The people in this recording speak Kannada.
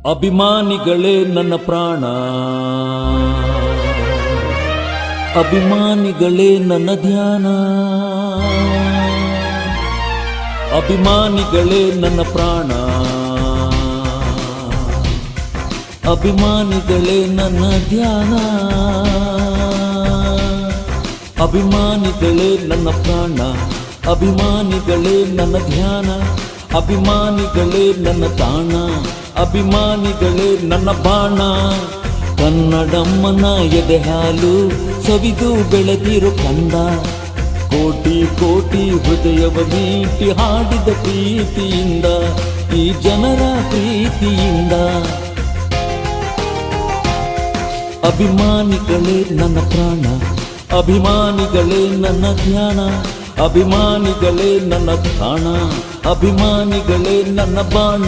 ಅಭಿಮಾನಿಗಳೇ ನನ್ನ ಪ್ರಾಣ, ಅಭಿಮಾನಿಗಳೇ ನನ್ನ ಧ್ಯಾನ, ಅಭಿಮಾನಿಗಳೇ ನನ್ನ ಪ್ರಾಣ, ಅಭಿಮಾನಿಗಳೇ ನನ್ನ ಧ್ಯಾನ, ಅಭಿಮಾನಿಗಳೇ ನನ್ನ ಪ್ರಾಣ, ಅಭಿಮಾನಿಗಳೇ ನನ್ನ ಧ್ಯಾನ, ಅಭಿಮಾನಿಗಳೇ ನನ್ನ ತಾಣ, ಅಭಿಮಾನಿಗಳೇ ನನ್ನ ಬಾಣ. ಕನ್ನಡಮ್ಮನ ಎದೆ ಹಾಲು ಸವಿದು ಬೆಳೆದಿರೋ ಕಂದ, ಕೋಟಿ ಕೋಟಿ ಹೃದಯವ ಮೀಟಿ ಹಾಡಿದ ಪ್ರೀತಿಯಿಂದ, ಈ ಜನರ ಪ್ರೀತಿಯಿಂದ. ಅಭಿಮಾನಿಗಳೇ ನನ್ನ ಪ್ರಾಣ, ಅಭಿಮಾನಿಗಳೇ ನನ್ನ ಧ್ಯಾನ, ಅಭಿಮಾನಿಗಳೇ ನನ್ನ ತಾಣ, ಅಭಿಮಾನಿಗಳೇ ನನ್ನ ಬಾಣ.